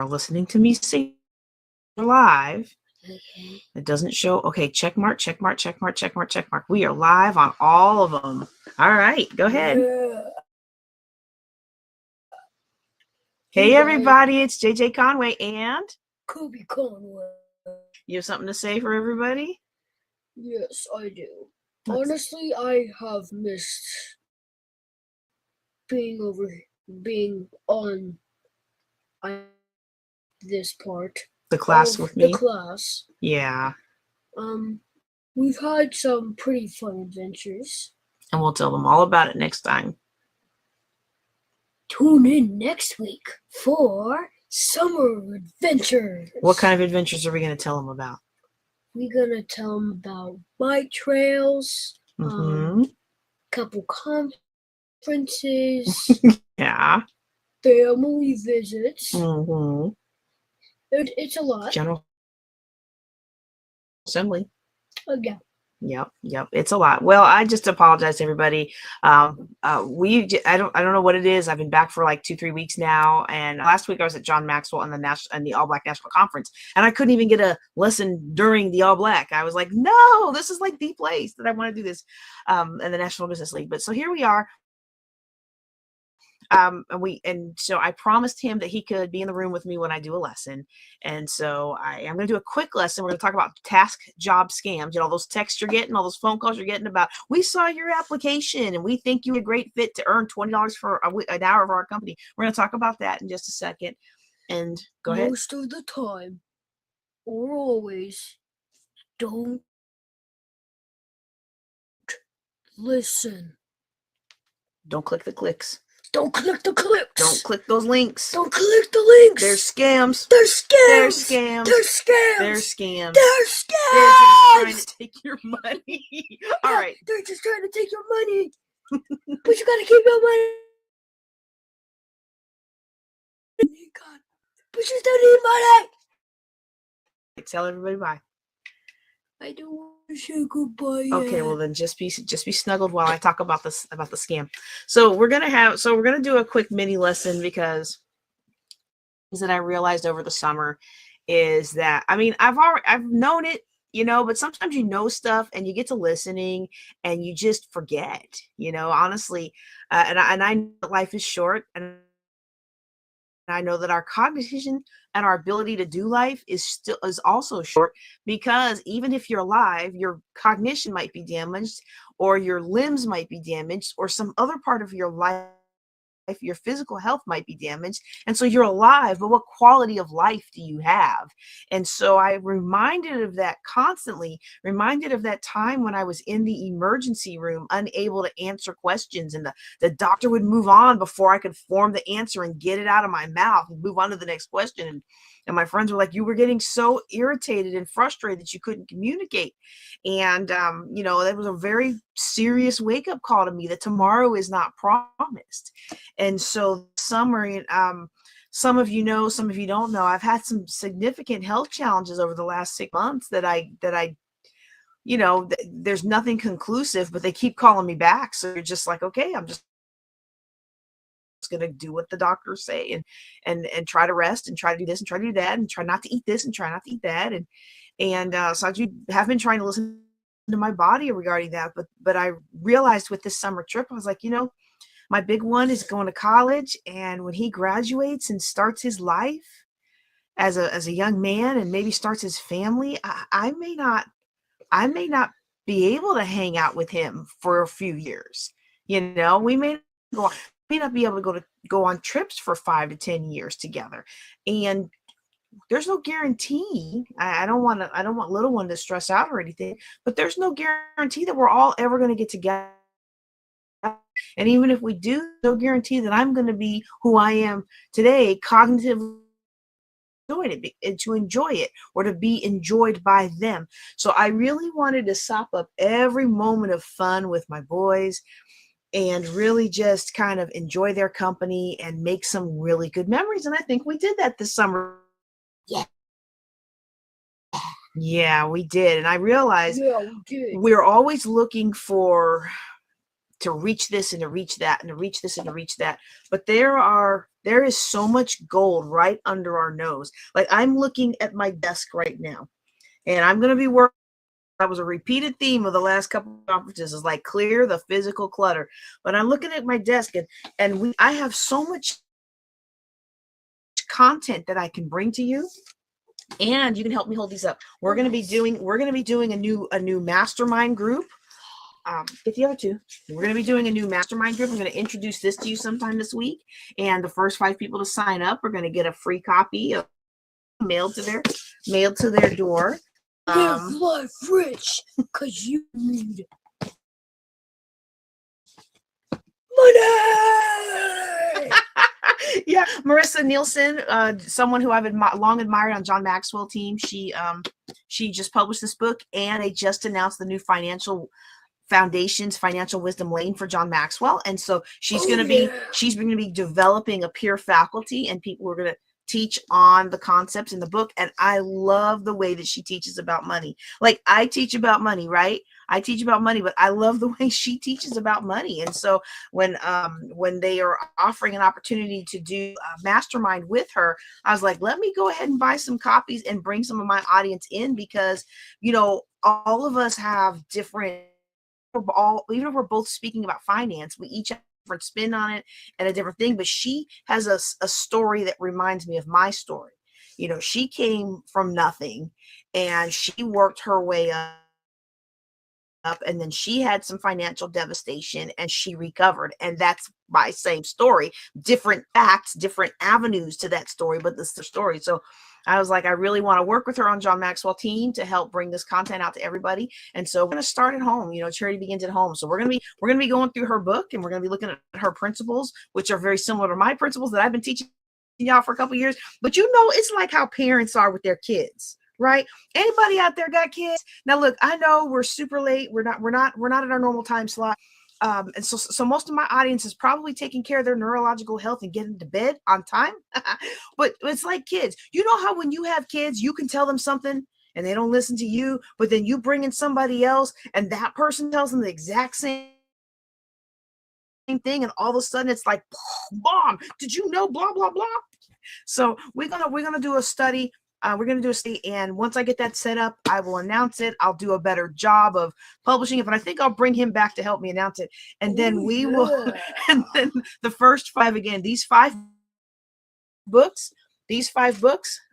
are listening to me sing live. Okay. It doesn't show. Okay, check mark, check mark, check mark, check mark, check mark. We are live on all of them. All right, go ahead. Yeah. Hey, everybody, it's JJ Conway and Cubby Conway. You have something to say for everybody? Yes, I do. Honestly, I have missed being on this part. The class with me? The class. Yeah. We've had some pretty fun adventures. And we'll tell them all about it next time. Tune in next week for summer adventures. What kind of adventures are we going to tell them about? We're going to tell them about bike trails, couple conferences. Yeah. Family visits. It's a lot. General Assembly. Yeah. Yep. It's a lot. Well, I just apologize to everybody. I don't know what it is. I've been back for like 2-3 weeks now, and last week I was at John Maxwell and the All Black National Conference, and I couldn't even get a lesson during the All Black. I was like, no, this is like the place that I want to do this, in the National Business League. But so here we are. And so I promised him that he could be in the room with me when I do a lesson. And so I'm going to do a quick lesson. We're going to talk about task job scams. You know, those texts you're getting, all those phone calls you're getting about, we saw your application and we think you're a great fit to earn $20 for an hour of our company. We're going to talk about that in just a second. And go ahead. Most of the time, or always, don't listen. Don't click the clicks. Don't click the clicks. Don't click those links. Don't click the links. They're scams. They're scams. They're scams. They're scams. They're scams. They're scams. They're just trying to take your money. All right. They're just trying to take your money. But you gotta keep your money. God. But you still need money. Tell everybody bye. I don't want to say goodbye yet. Okay, well then just be snuggled while I talk about the scam. So we're gonna do a quick mini lesson because that I realized over the summer is that, I mean, I've known it, you know, but sometimes you know stuff and you get to listening and you just forget, you know, honestly, and I know that life is short, and I know that our cognition and our ability to do life is also short, because even if you're alive, your cognition might be damaged, or your limbs might be damaged, or some other part of your life, your physical health might be damaged. And so you're alive, but what quality of life do you have? And so I reminded of that constantly, reminded of that time when I was in the emergency room, unable to answer questions, and the doctor would move on before I could form the answer and get it out of my mouth and move on to the next question. And my friends were like, you were getting so irritated and frustrated that you couldn't communicate. And, you know, that was a very serious wake-up call to me that tomorrow is not promised. And so summer, some of you know, some of you don't know, I've had some significant health challenges over the last 6 months that I, you know, there's nothing conclusive, but they keep calling me back. So you're just like, okay, I'm just going to do what the doctors say and try to rest and try to do this and try to do that and try not to eat this and try not to eat that. So I have been trying to listen to my body regarding that. But I realized with this summer trip, I was like, you know, my big one is going to college. And when he graduates and starts his life as a young man and maybe starts his family, I may not be able to hang out with him for a few years. You know, we may not be able to go on trips for 5 to 10 years together. And there's no guarantee. I don't want little one to stress out or anything, but there's no guarantee that we're all ever going to get together. And even if we do, no guarantee that I'm going to be who I am today, cognitively to enjoy it or to be enjoyed by them. So I really wanted to sop up every moment of fun with my boys and really just kind of enjoy their company and make some really good memories. And I think we did that this summer. Yeah, we did. And I realized we're always looking to reach this and to reach that and to reach this and to reach that. But there are There is so much gold right under our nose. Like, I'm looking at my desk right now, and I'm going to be working. That was a repeated theme of the last couple of conferences, is like clear the physical clutter. But I'm looking at my desk, and I have so much content that I can bring to you. And you can help me hold these up. We're going to be doing a new mastermind group. Get the other two. We're going to be doing a new mastermind group. I'm going to introduce this to you sometime this week. And the first 5 people to sign up are going to get a free copy of mailed to their door. Live life rich, because you need money. Yeah, Marissa Nielsen, someone who I've long admired on John Maxwell team. She just published this book, and they just announced the new financial wisdom lane for John Maxwell. And so she's going to be developing a peer faculty and people who are going to teach on the concepts in the book. And I love the way that she teaches about money. Like, I teach about money, right? I teach about money, but I love the way she teaches about money. And so when they are offering an opportunity to do a mastermind with her, I was like, let me go ahead and buy some copies and bring some of my audience in, because, you know, all of us have different, even if we're both speaking about finance, we each have a different spin on it and a different thing. But she has a story that reminds me of my story. You know, she came from nothing and she worked her way up, and then she had some financial devastation and she recovered. And that's my same story, different facts, different avenues to that story, but this is the story. So I was like, I really want to work with her on John Maxwell team to help bring this content out to everybody. And so we're going to start at home. You know, charity begins at home. So we're going to be going through her book, and we're going to be looking at her principles, which are very similar to my principles that I've been teaching y'all for a couple of years. But you know, it's like how parents are with their kids, right? Anybody out there got kids? Now, look, I know we're super late. We're not at our normal time slot. And so most of my audience is probably taking care of their neurological health and getting to bed on time. But it's like kids. You know how when you have kids, you can tell them something and they don't listen to you, but then you bring in somebody else and that person tells them the exact same thing, and all of a sudden it's like, bomb, did you know, blah, blah, blah. So we're gonna do a study. We're going to do a study, and once I get that set up, I will announce it. I'll do a better job of publishing it, but I think I'll bring him back to help me announce it. And then will, and then the first 5, again, these 5 books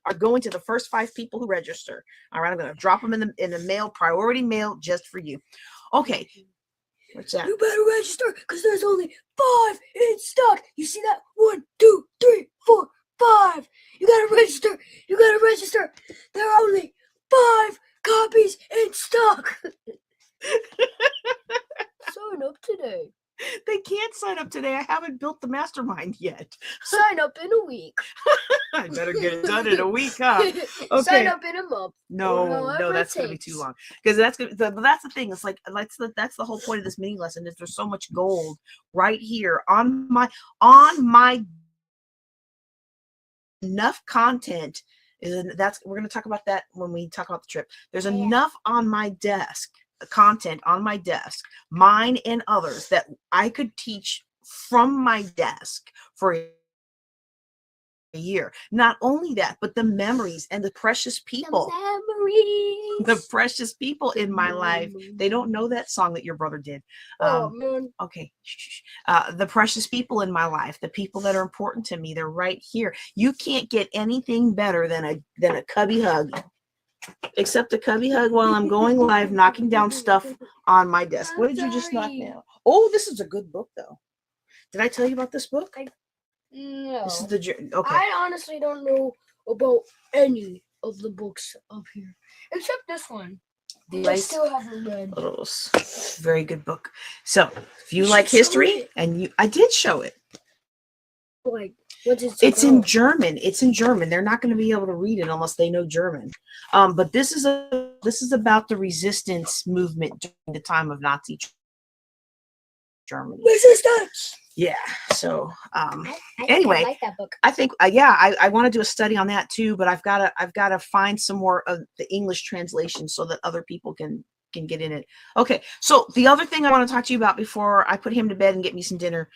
are going to the first 5 people who register. All right, I'm going to drop them in the mail, priority mail, just for you. Okay. What's that? You better register, because there's only 5 in stock. You see that? 1, 2, 3, 4, 5. You gotta register. You gotta register. There are only 5 copies in stock. Sign up today. They can't sign up today. I haven't built the mastermind yet. Sign up in a week. I better get it done in a week, huh? Okay. Sign up in a month. No, that's going to be too long. Because that's the thing. It's like, that's the whole point of this mini lesson, is there's so much gold right here on my enough content. We're going to talk about that when we talk about the trip. There's enough on my desk, content on my desk, mine and others, that I could teach from my desk for a year. Not only that, but the memories and the precious people, the precious people in my life. They don't know that song that your brother did. Okay. The precious people in my life, the people that are important to me, they're right here. You can't get anything better than a Cubby hug, except a Cubby hug while I'm going live, knocking down stuff on my desk. What did you just knock down? Oh, this is a good book, though. Did I tell you about this book? No. This is okay. I honestly don't know about any of the books up here, except this one. I still haven't read. Very good book. So if you like history, I did show it. Like, what's it? It's in German. It's in German. They're not going to be able to read it unless they know German. But this is about the resistance movement during the time of Nazi Germany. Resistance. Yeah. So anyway, I like that book. I think I want to do a study on that too, but I've got to find some more of the English translation so that other people can can get in it. Okay, so the other thing I want to talk to you about before I put him to bed and get me some dinner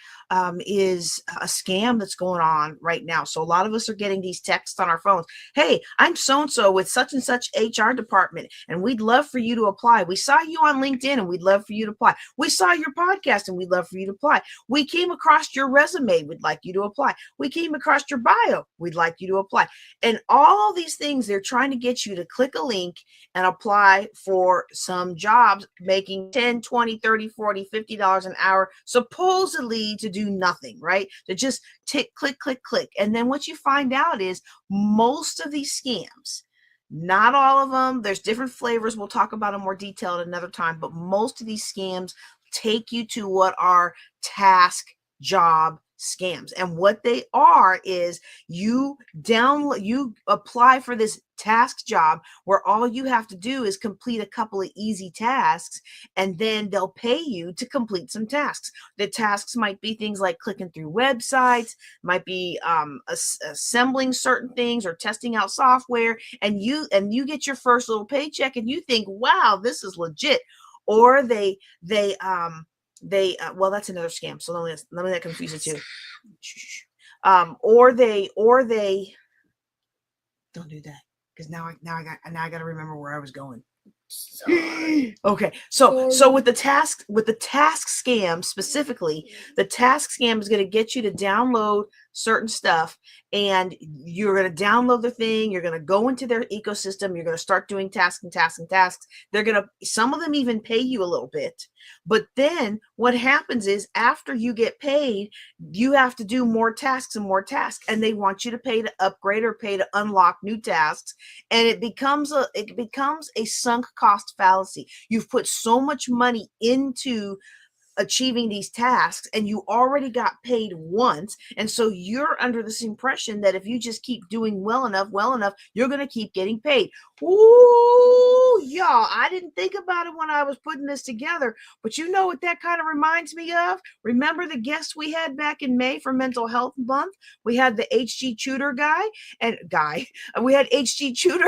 is a scam that's going on right now. So a lot of us are getting these texts on our phones. Hey, I'm so-and-so with such and such HR department, and we'd love for you to apply. We saw you on LinkedIn, and we'd love for you to apply. We saw your podcast, and we'd love for you to apply. We came across your resume. We'd like you to apply. We came across your bio. We'd like you to apply. And all these things, they're trying to get you to click a link and apply for some jobs making 10, 20, 30, 40, $50 an hour, supposedly to do nothing, right? To just tick, click, click, click. And then what you find out is most of these scams, not all of them, there's different flavors. We'll talk about them more detailed another time, but most of these scams take you to what are task job scams. And what they are is you apply for this task job where all you have to do is complete a couple of easy tasks, and then they'll pay you to complete some tasks. The tasks might be things like clicking through websites, might be assembling certain things or testing out software, and you get your first little paycheck and you think, wow, this is legit. Or they well, that's another scam, so let me not confuse it too. Or they don't do that, because now I got to remember where I was going. Okay, so with the task scam specifically, the task scam is going to get you to download certain stuff, and you're going to download the thing, you're going to go into their ecosystem, you're going to start doing tasks. They're going to, some of them even pay you a little bit, but then what happens is after you get paid, you have to do more tasks, and they want you to pay to upgrade or pay to unlock new tasks, and it becomes a sunk cost fallacy. You've put so much money into achieving these tasks, and you already got paid once, and so you're under this impression that if you just keep doing well enough, you're going to keep getting paid. Ooh, y'all, I didn't think about it when I was putting this together, but you know what that kind of reminds me of? Remember the guest we had back in May for Mental Health Month? We had the HG Tutor we had HG Tutor.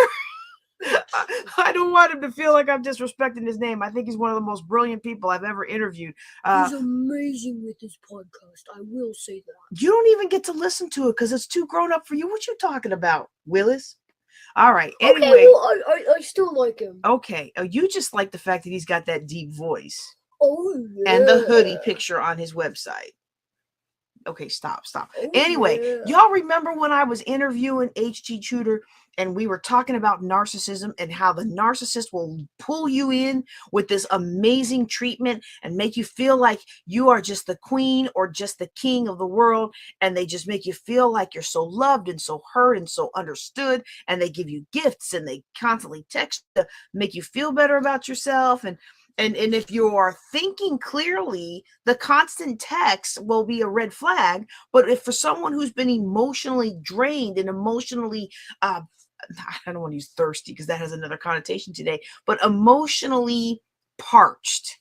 I don't want him to feel like I'm disrespecting his name. I think he's one of the most brilliant people I've ever interviewed. He's amazing with his podcast. I will say that. You don't even get to listen to it because it's too grown up for you. What you talking about, Willis? All right. Anyway, okay, well, I still like him. Okay. Oh, you just like the fact that he's got that deep voice. Oh, yeah. And the hoodie picture on his website. Okay, stop. Oh, Anyway, yeah. y'all remember when I was interviewing HG Tutor and we were talking about narcissism and how the narcissist will pull you in with this amazing treatment and make you feel like you are just the queen or just the king of the world, and they just make you feel like you're so loved and so heard and so understood, and they give you gifts and they constantly text to make you feel better about yourself, and if you are thinking clearly, the constant text will be a red flag. But if for someone who's been emotionally drained and emotionally, I don't want to use thirsty because that has another connotation today, but emotionally parched,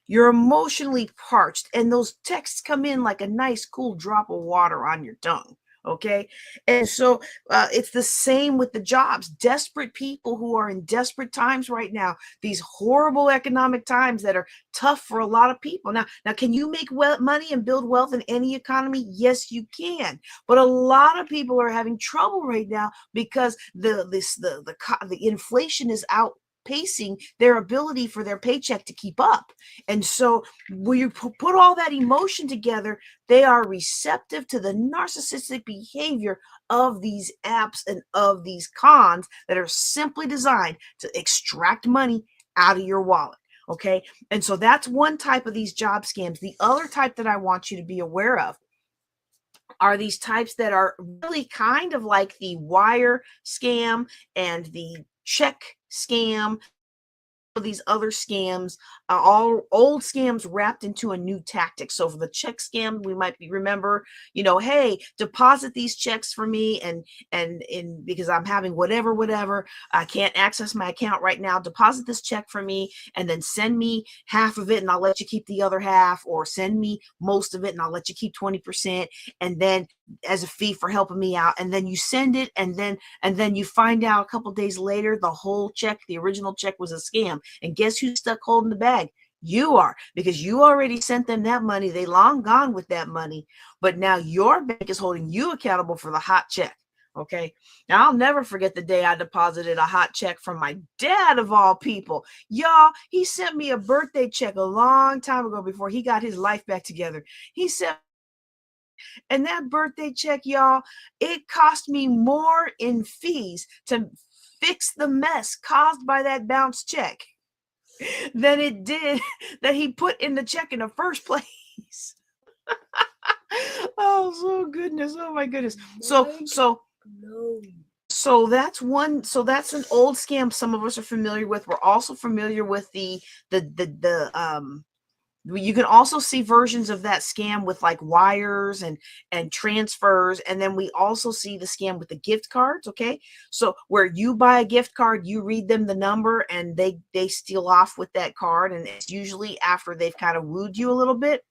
you're emotionally parched, and those texts come in like a nice cool drop of water on your tongue. Okay. And so it's the same with the jobs. Desperate people who are in desperate times right now, these horrible economic times that are tough for a lot of people. Now, can you make money and build wealth in any economy? Yes, you can. But a lot of people are having trouble right now because the inflation is outpacing their ability for their paycheck to keep up. And so when you put all that emotion together, they are receptive to the narcissistic behavior of these apps and of these cons that are simply designed to extract money out of your wallet. Okay. And so that's one type of these job scams. The other type that I want you to be aware of are these types that are really kind of like the wire scam and the check scam. These other scams, all old scams wrapped into a new tactic. So for the check scam, we might remember, hey, deposit these checks for me, and because I'm having whatever, I can't access my account right now. Deposit this check for me, and then send me half of it, and I'll let you keep the other half, or send me most of it, and I'll let you keep 20%, and then as a fee for helping me out, and then you send it, and then you find out a couple days later the whole check, the original check, was a scam. And guess who's stuck holding the bag? You are, because you already sent them that money. They long gone with that money, but now your bank is holding you accountable for the hot check. Okay. Now I'll never forget the day I deposited a hot check from my dad, of all people. Y'all, he sent me a birthday check a long time ago before he got his life back together. He sent, and that birthday check, y'all, it cost me more in fees to fix the mess caused by that bounce check than it did that he put in the check in the first place. Oh, so goodness. Oh my goodness. So that's one. So that's an old scam some of us are familiar with. We're also familiar with the you can also see versions of that scam with like wires and transfers, and then we also see the scam with the gift cards. Okay, so where you buy a gift card, you read them the number, and they steal off with that card, and it's usually after they've kind of wooed you a little bit.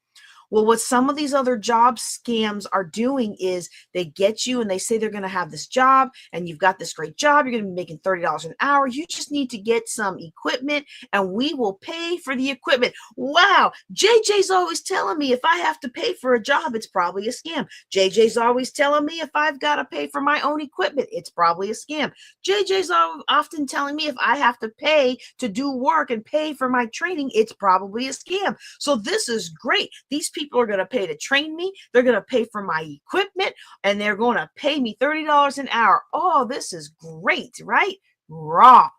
Well, what some of these other job scams are doing is they get you and they say they're going to have this job, and you've got this great job. You're going to be making $30 an hour. You just need to get some equipment and we will pay for the equipment. Wow. JJ's always telling me if I have to pay for a job, it's probably a scam. JJ's always telling me if I've got to pay for my own equipment, it's probably a scam. JJ's often telling me if I have to pay to do work and pay for my training, it's probably a scam. So this is great. These people are going to pay to train me. They're going to pay for my equipment, and they're going to pay me $30 an hour. Oh, this is great, right? Wrong.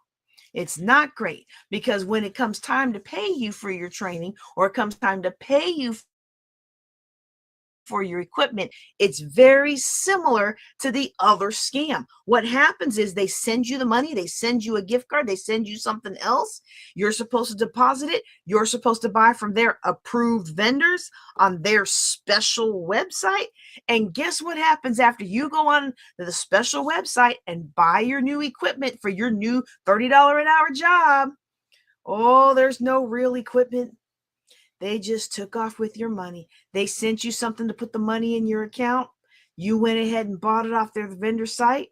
It's not great, because when it comes time to pay you for your training, or it comes time to pay you for your equipment, it's very similar to the other scam. What happens is they send you the money, they send you a gift card, they send you something else. You're supposed to deposit it. You're supposed to buy from their approved vendors on their special website. And guess what happens after you go on the special website and buy your new equipment for your new $30 an hour job? Oh, there's no real equipment. They just took off with your money. They sent you something to put the money in your account. You went ahead and bought it off their vendor site,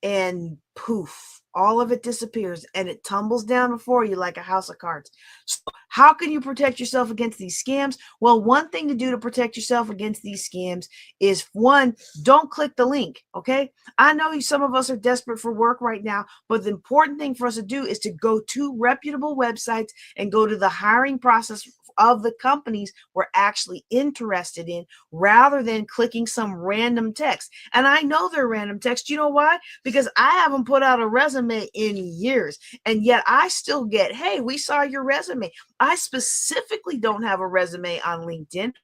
and poof, all of it disappears and it tumbles down before you like a house of cards. So how can you protect yourself against these scams? Well, one thing to do to protect yourself against these scams is, one, don't click the link. Okay. I know some of us are desperate for work right now, but the important thing for us to do is to go to reputable websites and go to the hiring process of the companies we're actually interested in, rather than clicking some random text. And I know they're random text. You know why? Because I haven't put out a resume in years, and yet I still get, hey, we saw your resume. I specifically don't have a resume on LinkedIn.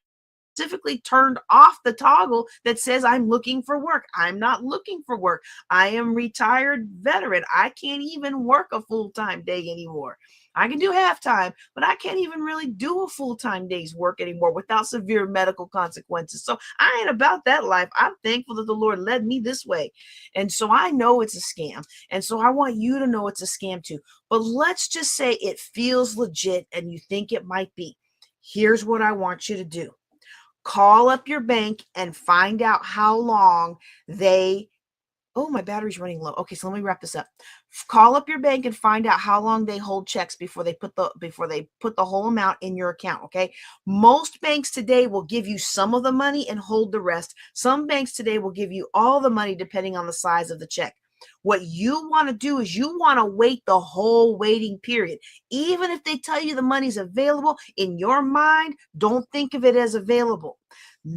Specifically turned off the toggle that says I'm looking for work. I'm not looking for work. I am retired veteran. I can't even work a full-time day anymore. I can do half-time, but I can't even really do a full-time day's work anymore without severe medical consequences. So I ain't about that life. I'm thankful that the Lord led me this way. And so I know it's a scam. And so I want you to know it's a scam too. But let's just say it feels legit and you think it might be. Here's what I want you to do. Call up your bank and find out how long they, oh, my battery's running low. Okay, so let me wrap this up. Call up your bank and find out how long they hold checks before they put the whole amount in your account. Okay. Most banks today will give you some of the money and hold the rest. Some banks today will give you all the money depending on the size of the check. What you want to do is you want to wait the whole waiting period. Even if they tell you the money's available, in your mind, don't think of it as available.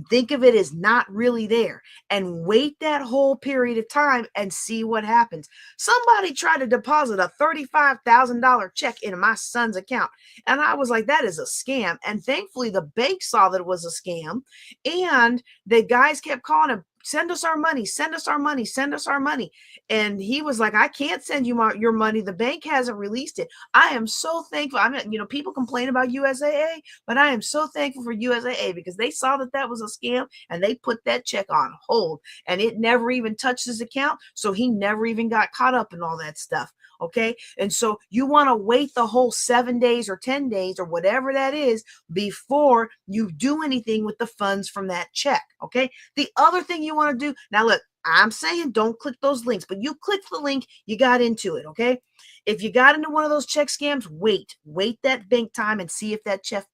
Think of it as not really there, and wait that whole period of time and see what happens. Somebody tried to deposit a $35,000 check into my son's account, and I was like, that is a scam. And thankfully the bank saw that it was a scam, and the guys kept calling him, send us our money, send us our money, send us our money. And he was like, I can't send you your money. The bank hasn't released it. I am so thankful. I mean, people complain about USAA, but I am so thankful for USAA because they saw that that was a scam and they put that check on hold, and it never even touched his account. So he never even got caught up in all that stuff. Okay. And so you want to wait the whole 7 days or 10 days or whatever that is before you do anything with the funds from that check. Okay. The other thing you want to do now, look, I'm saying don't click those links, but you clicked the link, you got into it. Okay. If you got into one of those check scams, wait that bank time and see if that check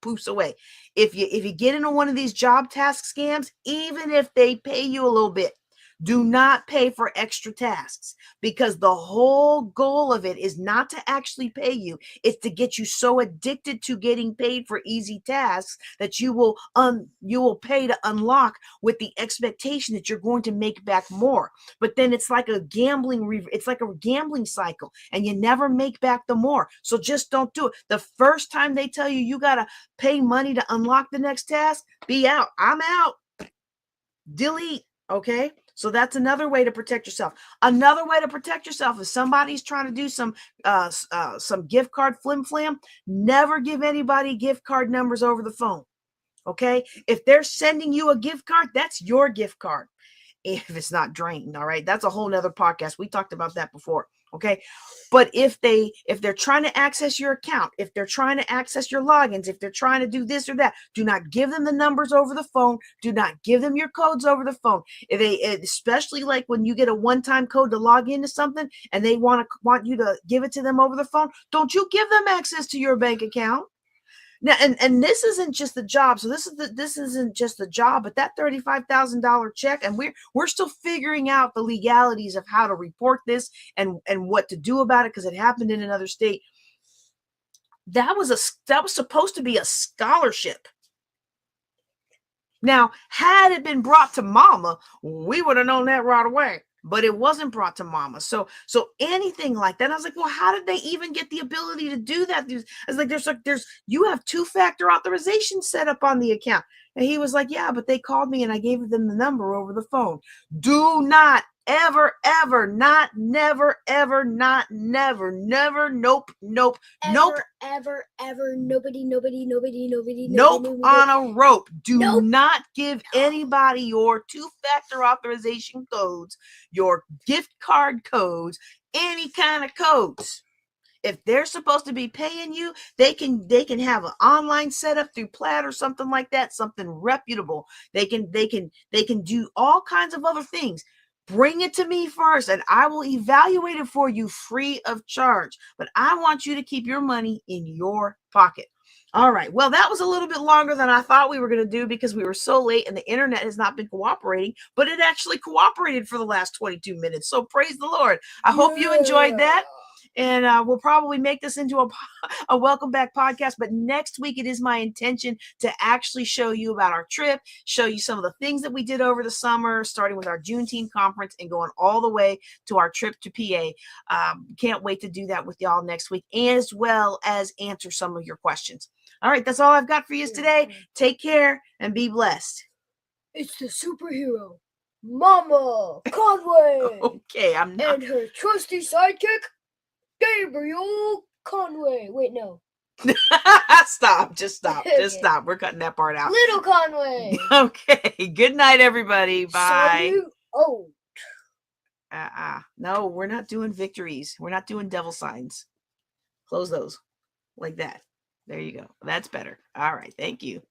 poofs away. If you get into one of these job task scams, even if they pay you a little bit, do not pay for extra tasks, because the whole goal of it is not to actually pay you. It's to get you so addicted to getting paid for easy tasks that you will pay to unlock with the expectation that you're going to make back more. But then it's like a gambling cycle, and you never make back the more. So just don't do it. The first time they tell you you got to pay money to unlock the next task, be out. I'm out. Delete. Okay. So that's another way to protect yourself. Another way to protect yourself is somebody's trying to do some gift card flim flam. Never give anybody gift card numbers over the phone. Okay. If they're sending you a gift card, that's your gift card. If it's not drained. All right. That's a whole nother podcast. We talked about that before. Okay. But if they're trying to access your account, if they're trying to access your logins, if they're trying to do this or that, do not give them the numbers over the phone. Do not give them your codes over the phone. Especially like when you get a one-time code to log into something and they want you to give it to them over the phone, don't you give them access to your bank account. Now, and this isn't just the job. So this isn't just the job, but that $35,000 check, and we're still figuring out the legalities of how to report this and what to do about it, because it happened in another state. That was supposed to be a scholarship. Now, had it been brought to mama, we would have known that right away. But it wasn't brought to mama. So anything like that, I was like, well, how did they even get the ability to do that? I was like, you have 2-factor authorization set up on the account. And he was like, yeah, but they called me and I gave them the number over the phone. Do not ever, not never, ever, not never, never, nope, Ever, nobody. Nope on a rope. Do not give anybody your 2-factor authorization codes, your gift card codes, any kind of codes. If they're supposed to be paying you, they can have an online setup through Plaid or something like that, something reputable. They can do all kinds of other things. Bring it to me first and I will evaluate it for you free of charge. But I want you to keep your money in your pocket. All right. Well, that was a little bit longer than I thought we were going to do because we were so late and the internet has not been cooperating, but it actually cooperated for the last 22 minutes. So praise the Lord. I hope you enjoyed that. And we'll probably make this into a welcome back podcast. But next week, it is my intention to actually show you about our trip, show you some of the things that we did over the summer, starting with our Juneteenth conference and going all the way to our trip to PA. Can't wait to do that with y'all next week, as well as answer some of your questions. All right, that's all I've got for you today. Take care and be blessed. It's the superhero, Mama Conway. Okay, I'm not. And her trusty sidekick, Gabriel Conway. Wait, no. Stop. Just stop. Okay. Just stop. We're cutting that part out. Little Conway. Okay. Good night, everybody. Bye. Salute. Oh. No, we're not doing victories. We're not doing devil signs. Close those like that. There you go. That's better. All right. Thank you.